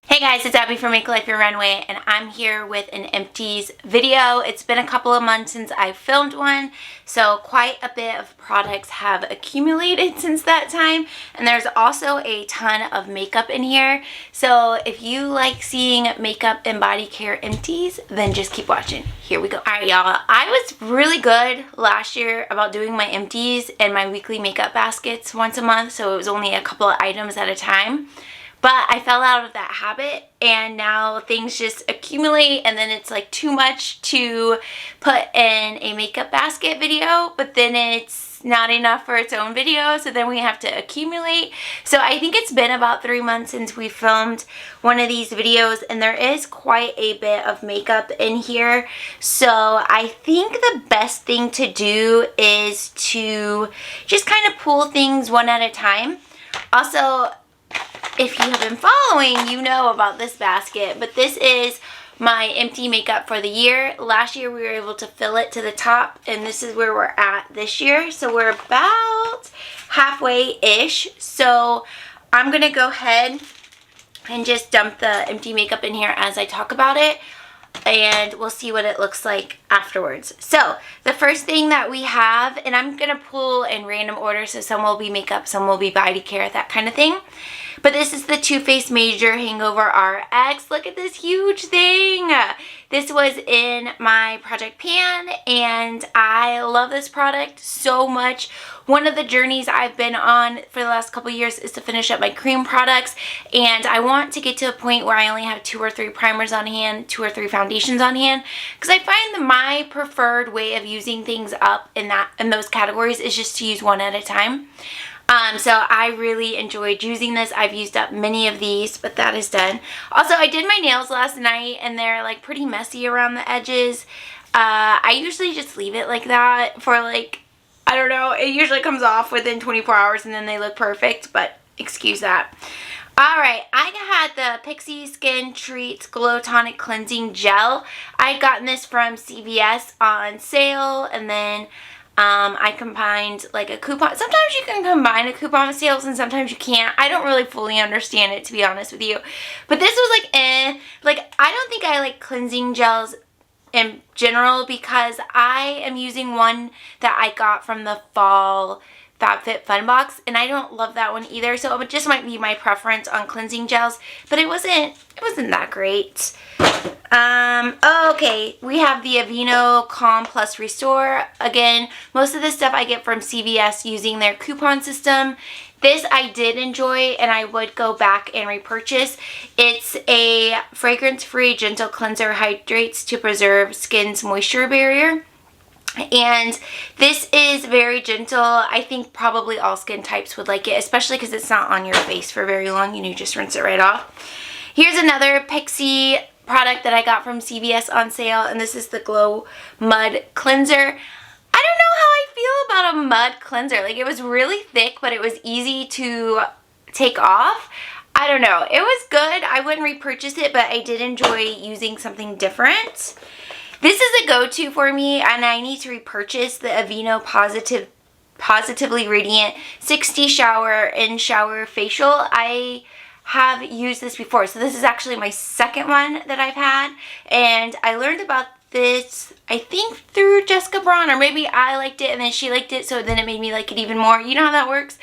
Hey guys, it's Abby from Make Life Your Runway, and I'm here with an empties video. It's been a couple of months since I filmed one, so quite a bit of products have accumulated since that time, and there's also a ton of makeup in here. So if you like seeing makeup and body care empties, then just keep watching. Here we go. Alright y'all, I was really good last year about doing my empties and my weekly makeup baskets once a month, so it was only a couple of items at a time. But I fell out of that habit, and now things just accumulate, and then it's like too much to put in a makeup basket video, but then it's not enough for its own video, so then we have to accumulate. So I think it's been about 3 months since we filmed one of these videos, and there is quite a bit of makeup in here. So I think the best thing to do is to just kind of pull things one at a time. Also, if you have been following, you know about this basket, but this is my empty makeup for the year. Last year we were able to fill it to the top, and this is where we're at this year. So we're about halfway-ish. So I'm gonna go ahead and just dump the empty makeup in here as I talk about it, and we'll see what it looks like afterwards. So the first thing that we have, and I'm gonna pull in random order, so some will be makeup, some will be body care, that kind of thing. But this is the Too Faced Major Hangover RX. Look at this huge thing. This was in my project pan, and I love this product so much. One of the journeys I've been on for the last couple years is to finish up my cream products, and I want to get to a point where I only have 2 or 3 primers on hand, 2 or 3 foundations on hand, because I find that my preferred way of using things up in those categories is just to use one at a time. So I really enjoyed using this. I've used up many of these, but that is done. Also, I did my nails last night, and they're like pretty messy around the edges. I usually just leave it like that for like, I don't know, it usually comes off within 24 hours and then they look perfect, but excuse that. Alright, I had the Pixi Skin Treats Glow Tonic Cleansing Gel. I had gotten this from CVS on sale, and then I combined like a coupon. Sometimes you can combine a coupon sales and sometimes you can't. I don't really fully understand it, to be honest with you. But this was like, like, I don't think I like cleansing gels in general, because I am using one that I got from the fall FabFitFun box, and I don't love that one either. So it just might be my preference on cleansing gels, but it wasn't that great. Okay, we have the Aveeno Calm Plus Restore. Again, most of this stuff I get from CVS using their coupon system. This I did enjoy, and I would go back and repurchase. It's a fragrance-free gentle cleanser, hydrates to preserve skin's moisture barrier. And this is very gentle. I think probably all skin types would like it, especially because it's not on your face for very long. You just rinse it right off. Here's another Pixi product that I got from CVS on sale, and this is the Glow Mud Cleanser. I don't know how I feel about a mud cleanser. Like, it was really thick, but it was easy to take off. I don't know. It was good. I wouldn't repurchase it, but I did enjoy using something different. This is a go-to for me, and I need to repurchase the Aveeno Positively Radiant 60 Shower in Shower Facial. I have used this before, so this is actually my second one that I've had, and I learned about this, I think, through Jessica Braun, or maybe I liked it and then she liked it, so then it made me like it even more. You know how that works?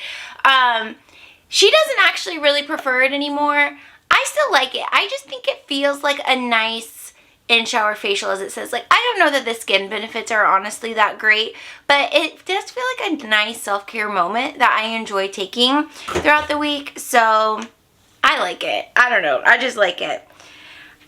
She doesn't actually really prefer it anymore. I still like it. I just think it feels like a nice in-shower facial, as it says. Like, I don't know that the skin benefits are honestly that great, but it does feel like a nice self-care moment that I enjoy taking throughout the week, so I like it. I don't know. I just like it.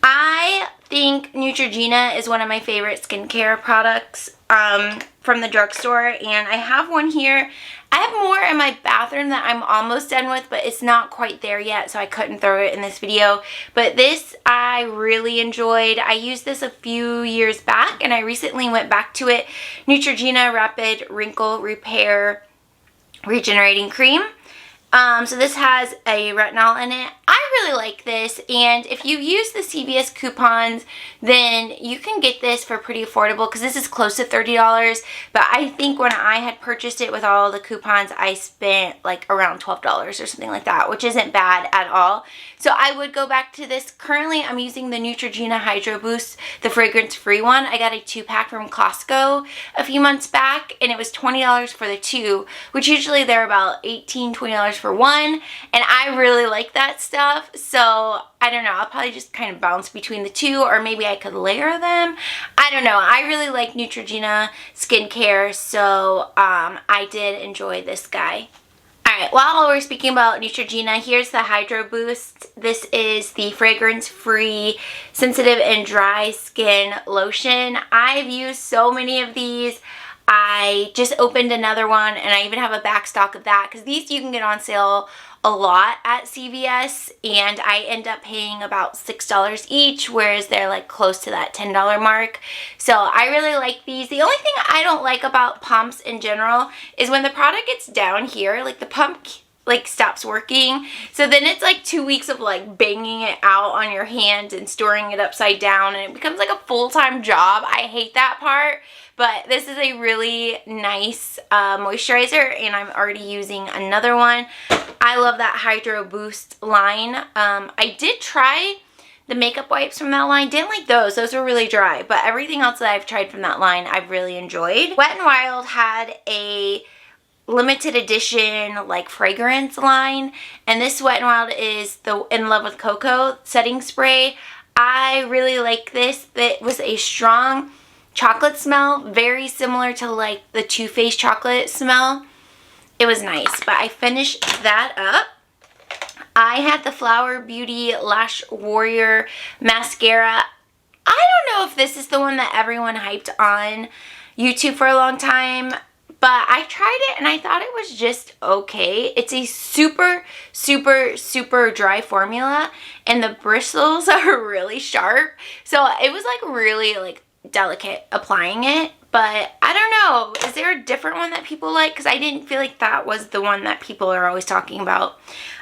I think Neutrogena is one of my favorite skincare products from the drugstore, and I have one here. I have more in my bathroom that I'm almost done with, but it's not quite there yet, so I couldn't throw it in this video. But this I really enjoyed. I used this a few years back, and I recently went back to it. Neutrogena Rapid Wrinkle Repair Regenerating Cream. So this has a retinol in it. I really like this, and if you use the CVS coupons, then you can get this for pretty affordable because this is close to $30, but I think when I had purchased it with all the coupons, I spent like around $12 or something like that, which isn't bad at all. So I would go back to this. Currently, I'm using the Neutrogena Hydro Boost, the fragrance-free one. I got a 2-pack from Costco a few months back, and it was $20 for the 2, which usually they're about $18, $20 for one, and I really like that stuff. So I don't know, I'll probably just kind of bounce between the 2, or maybe I could layer them. I don't know. I really like Neutrogena skincare, so I did enjoy this guy. Alright, while we're speaking about Neutrogena, here's the Hydro Boost. This is the fragrance-free sensitive and dry skin lotion. I've used so many of these. I just opened another one, and I even have a back stock of that because these you can get on sale a lot at CVS, and I end up paying about $6 each, whereas they're like close to that $10 mark. So I really like these. The only thing I don't like about pumps in general is when the product gets down here, like the pump like stops working. So then it's like 2 weeks of like banging it out on your hand and storing it upside down, and it becomes like a full-time job. I hate that part. But this is a really nice moisturizer, and I'm already using another one. I love that Hydro Boost line. I did try the makeup wipes from that line. Didn't like those. Those were really dry. But everything else that I've tried from that line, I've really enjoyed. Wet n Wild had a limited edition like fragrance line, and this Wet n Wild is the In Love with Cocoa setting spray. I really like this. It was a strong chocolate smell, very similar to like the Too Faced chocolate smell. It was nice, but I finished that up. I had the Flower Beauty Lash Warrior mascara. I don't know if this is the one that everyone hyped on YouTube for a long time, but I tried it and I thought it was just okay. It's a super, super, super dry formula, and the bristles are really sharp. So it was like really like delicate applying it, but I don't know. Is there a different one that people like? Because I didn't feel like that was the one that people are always talking about.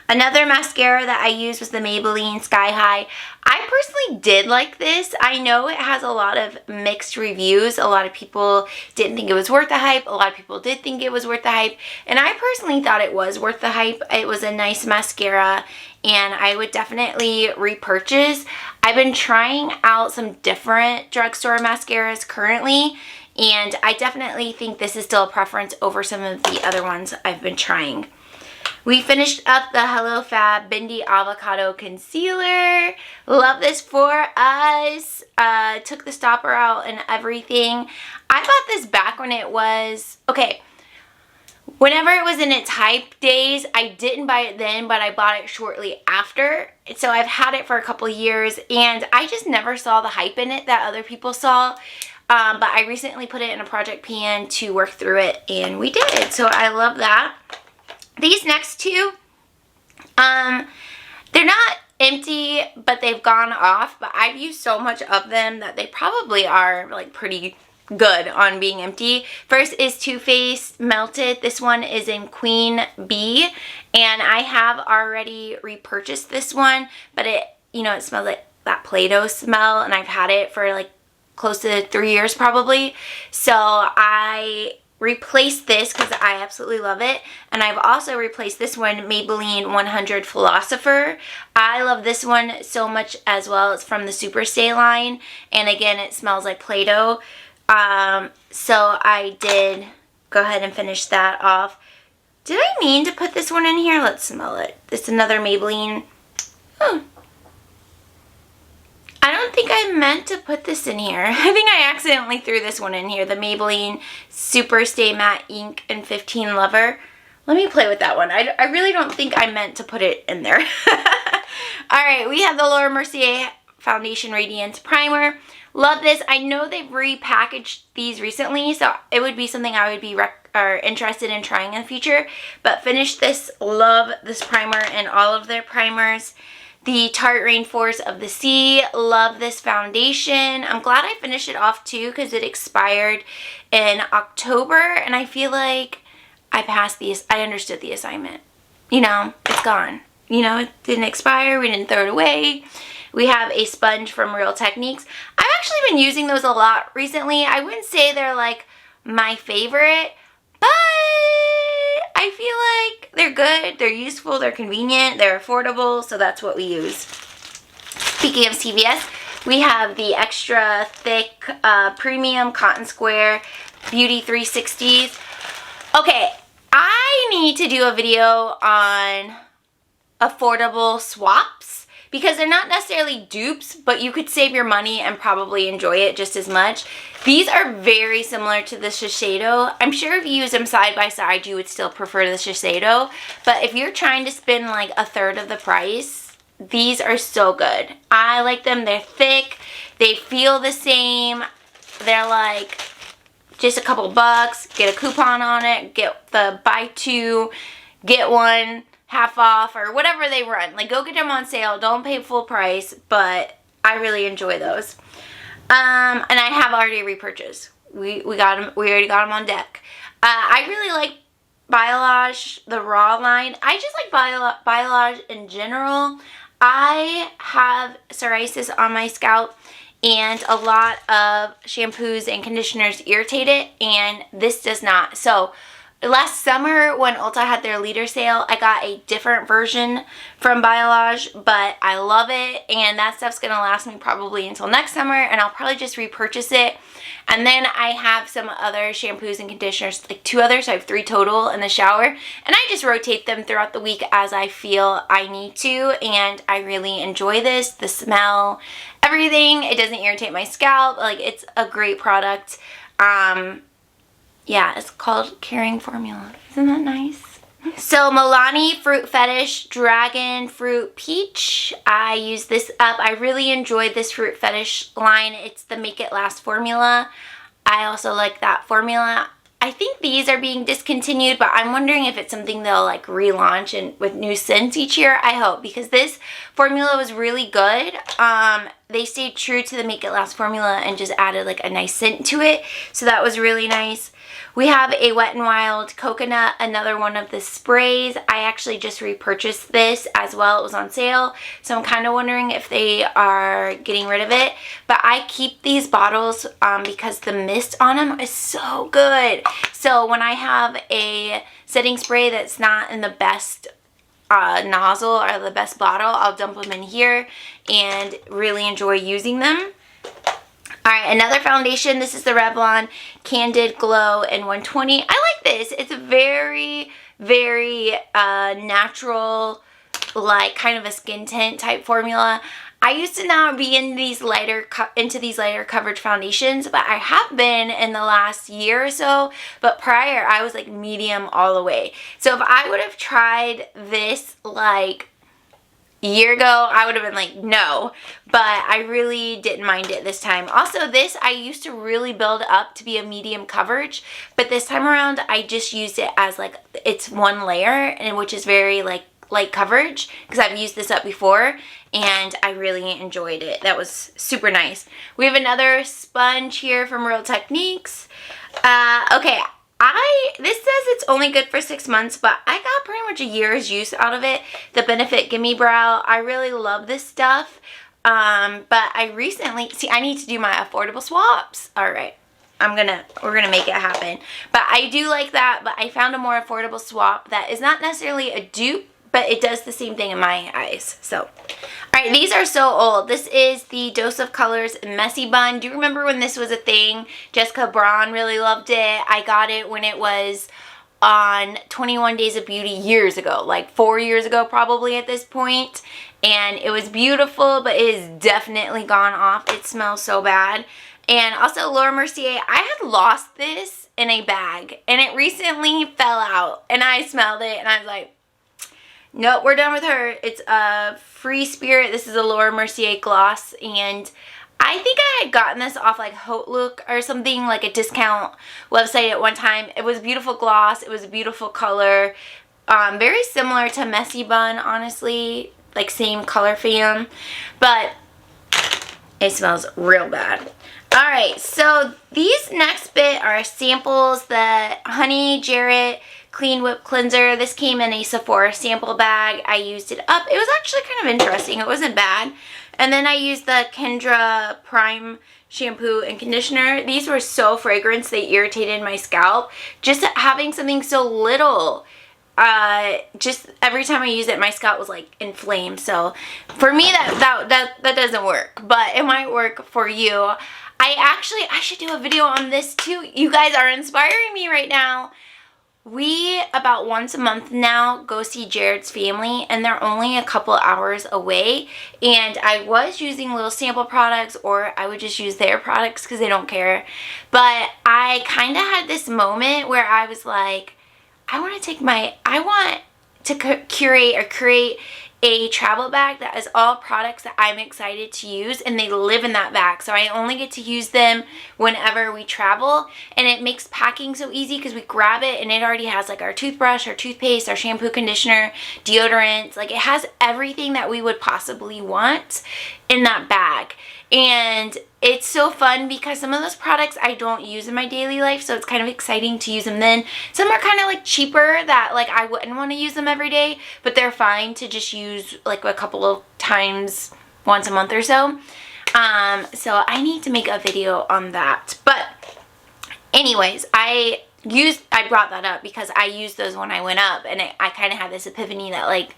Another mascara that I used was the Maybelline Sky High. I personally did like this. I know it has a lot of mixed reviews. A lot of people didn't think it was worth the hype. A lot of people did think it was worth the hype. And I personally thought it was worth the hype. It was a nice mascara, and I would definitely repurchase. I've been trying out some different drugstore mascaras currently, and I definitely think this is still a preference over some of the other ones I've been trying. We finished up the Hello Fab Bendy Avocado Concealer. Love this for us. Took the stopper out and everything. I bought this back when it was, okay, whenever it was in its hype days. I didn't buy it then, but I bought it shortly after. So I've had it for a couple years, and I just never saw the hype in it that other people saw. But I recently put it in a project pan to work through it, and we did. So I love that. These next two, they're not empty, but they've gone off. But I've used so much of them that they probably are like pretty good on being empty. First is Too Faced Melted. This one is in Queen Bee, and I have already repurchased this one, but it, you know, it smells like that Play-Doh smell, and I've had it for like close to 3 years probably. So I replaced this because I absolutely love it, and I've also replaced this one, Maybelline 100 Philosopher. I love this one so much as well. It's from the Superstay line, and again, it smells like Play-Doh. So I did go ahead and finish that off. Did I mean to put this one in here? Let's smell it. This is another Maybelline. I don't think I meant to put this in here. I think I accidentally threw this one in here. The Maybelline Superstay Matte Ink and 15 Lover. Let me play with that one. I really don't think I meant to put it in there. Alright, we have the Laura Mercier Foundation Radiance Primer. Love this. I know they've repackaged these recently, so it would be something I would be interested in trying in the future. But finished this. Love this primer and all of their primers. The Tarte Rainforest of the Sea. Love this foundation. I'm glad I finished it off too because it expired in October, and I feel like I passed these. I understood the assignment. you know, it's gone. You know, it didn't expire. We didn't throw it away. We have a sponge from Real Techniques. I've actually been using those a lot recently. I wouldn't say they're like my favorite, but I feel like they're good, they're useful, they're convenient, they're affordable, so that's what we use. Speaking of CVS, we have the extra thick premium cotton square Beauty 360s. Okay, I need to do a video on affordable swaps because they're not necessarily dupes, but you could save your money and probably enjoy it just as much. These are very similar to the Shiseido. I'm sure if you use them side by side, you would still prefer the Shiseido, but if you're trying to spend like a third of the price, these are so good. I like them. They're thick. They feel the same. They're like just a couple bucks. Get a coupon on it. Get the buy two, get one half off or whatever they run. Like, go get them on sale. Don't pay full price, but I really enjoy those. And I have already repurchased. We got them. We already got them on deck. I really like Biolage, the raw line. I just like Biolage in general. I have psoriasis on my scalp, and a lot of shampoos and conditioners irritate it, and this does not. So last summer when Ulta had their leader sale, I got a different version from Biolage, but I love it, and that stuff's gonna last me probably until next summer, and I'll probably just repurchase it. And then I have some other shampoos and conditioners, like 2 others, so I have 3 total in the shower, and I just rotate them throughout the week as I feel I need to, and I really enjoy this. The smell, everything. It doesn't irritate my scalp. Like, it's a great product. Yeah, it's called Caring Formula. Isn't that nice? So Milani Fruit Fetish Dragon Fruit Peach. I use this up. I really enjoyed this Fruit Fetish line. It's the Make It Last formula. I also like that formula. I think these are being discontinued, but I'm wondering if it's something they'll like relaunch and with new scents each year. I hope, because this formula was really good. They stayed true to the Make It Last formula and just added like a nice scent to it. So that was really nice. We have a Wet n Wild Coconut, another one of the sprays. I actually just repurchased this as well. It was on sale. So I'm kind of wondering if they are getting rid of it. But I keep these bottles because the mist on them is so good. So when I have a setting spray that's not in the best nozzle or the best bottle, I'll dump them in here and really enjoy using them. Alright, another foundation. This is the Revlon Candid Glow in 120. I like this. It's a very, very natural, like kind of a skin tint type formula. I used to not be in these lighter coverage foundations, but I have been in the last year or so. But prior, I was like medium all the way. So if I would have tried this like a year ago, I would have been like, no, but I really didn't mind it this time. Also, this I used to really build up to be a medium coverage, but this time around I just used it as like it's one layer, and which is very like light coverage because I've used this up before and I really enjoyed it. That was super nice. We have another sponge here from Real Techniques. Okay, this says it's only good for 6 months, but I got pretty much a year's use out of it. The Benefit Gimme Brow. I really love this stuff. But I recently, see, I need to do my affordable swaps. All right. We're gonna make it happen. But I do like that, but I found a more affordable swap that is not necessarily a dupe, but it does the same thing in my eyes. So, all right, these are so old. This is the Dose of Colors Messy Bun. Do you remember when this was a thing? Jessica Braun really loved it. I got it when it was on 21 Days of Beauty years ago, like 4 years ago probably at this point. And it was beautiful, but it is definitely gone off. It smells so bad. And also Laura Mercier, I had lost this in a bag and it recently fell out and I smelled it and I was like, nope, we're done with her. It's a Free Spirit. This is a Laura Mercier gloss, and I think I had gotten this off like Haute Look or something, like a discount website at one time. It was a beautiful gloss. It was a beautiful color. Very similar to Messy Bun, honestly. Like same color fam, but it smells real bad. Alright, so these next bit are samples. The Honey Jarrett Clean Whip Cleanser. This came in a Sephora sample bag. I used it up. It was actually kind of interesting. It wasn't bad. And then I used the Kendra Prime shampoo and conditioner. These were so fragrant, they irritated my scalp. Just having something so little, just every time I use it, my scalp was like inflamed. So for me, that doesn't work, but it might work for you. I should do a video on this too. You guys are inspiring me right now. We, about once a month now, go see Jared's family, and they're only a couple hours away, and I was using little sample products, or I would just use their products because they don't care. But I kind of had this moment where I was like, I want to curate or create a travel bag that is all products that I'm excited to use, and they live in that bag, so I only get to use them whenever we travel. And it makes packing so easy because we grab it and it already has like our toothbrush, our toothpaste, our shampoo, conditioner, deodorant. Like, it has everything that we would possibly want in that bag. And it's so fun because some of those products I don't use in my daily life, so it's kind of exciting to use them then. Some are kind of like cheaper that like I wouldn't want to use them every day, but they're fine to just use like a couple of times once a month or so. So I need to make a video on that. But anyways, I brought that up because I used those when I went up, and I kind of had this epiphany that like,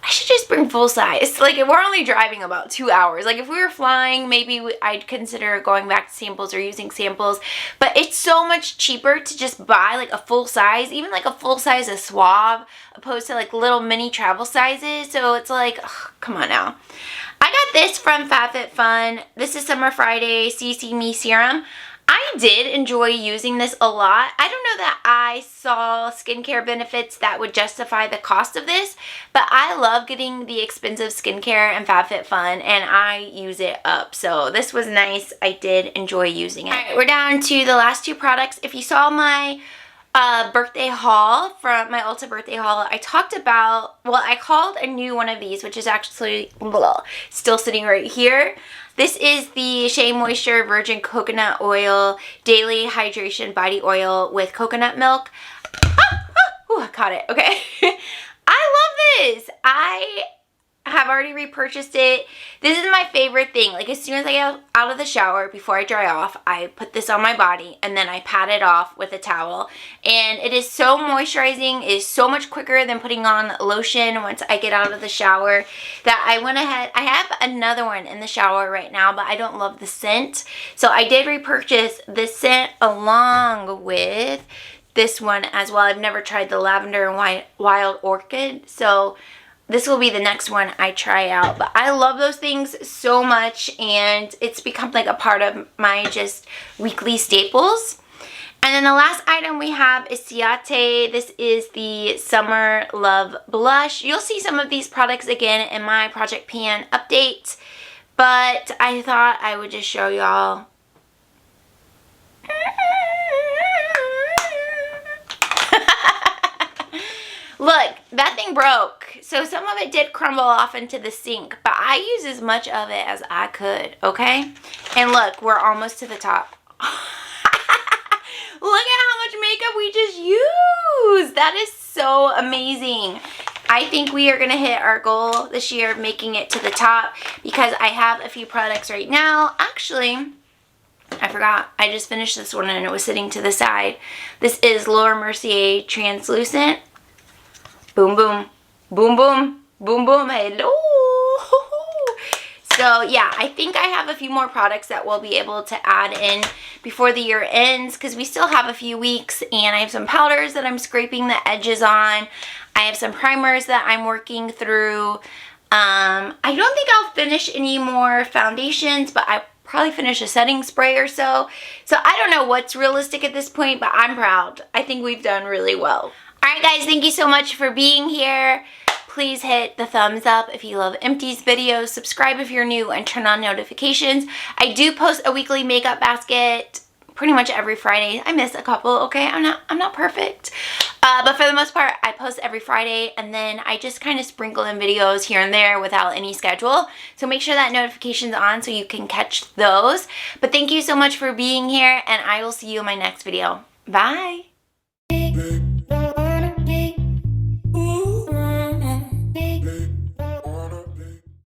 I should just bring full size. Like, we're only driving about 2 hours. Like, if we were flying, maybe I'd consider going back to samples or using samples. But it's so much cheaper to just buy like a full size, even like a full size of Suave, opposed to like little mini travel sizes. So it's like, ugh, come on now. I got this from FabFitFun. This is Summer Friday CC Me Serum. I did enjoy using this a lot. I don't know that I saw skincare benefits that would justify the cost of this, but I love getting the expensive skincare in FabFitFun, and I use it up. So this was nice. I did enjoy using it. All right, we're down to the last two products. If you saw my birthday haul, from my Ulta birthday haul, I talked about, well, I called a new one of these, which is actually still sitting right here. This is the Shea Moisture Virgin Coconut Oil Daily Hydration Body Oil with coconut milk. Ooh, I caught it. Okay. I love this. I have already repurchased it. This is my favorite thing. Like, as soon as I get out of the shower, before I dry off, I put this on my body and then I pat it off with a towel. And it is so moisturizing. It is so much quicker than putting on lotion once I get out of the shower that I went ahead. I have another one in the shower right now, but I don't love the scent. So I did repurchase this scent along with this one as well. I've never tried the Lavender and Wild Orchid, so this will be the next one I try out. But I love those things so much, and it's become like a part of my just weekly staples. And then the last item we have is Ciate. This is the Summer Love Blush. You'll see some of these products again in my Project Pan update, but I thought I would just show y'all. Look, that thing broke, so some of it did crumble off into the sink, but I used as much of it as I could, okay? And look, we're almost to the top. Look at how much makeup we just used. That is so amazing. I think we are going to hit our goal this year of making it to the top, because I have a few products right now. Actually, I forgot. I just finished this one and it was sitting to the side. This is Laura Mercier Translucent. Boom, boom, boom, boom, boom, boom, hello. So yeah, I think I have a few more products that we'll be able to add in before the year ends, because we still have a few weeks, and I have some powders that I'm scraping the edges on. I have some primers that I'm working through. I don't think I'll finish any more foundations, but I probably finish a setting spray or so. So I don't know what's realistic at this point, but I'm proud. I think we've done really well. Alright guys, thank you so much for being here. Please hit the thumbs up if you love Empty's videos. Subscribe if you're new and turn on notifications. I do post a weekly makeup basket pretty much every Friday. I miss a couple, okay? I'm not perfect. But for the most part, I post every Friday, and then I just kind of sprinkle in videos here and there without any schedule. So make sure that notification's on so you can catch those. But thank you so much for being here, and I will see you in my next video. Bye!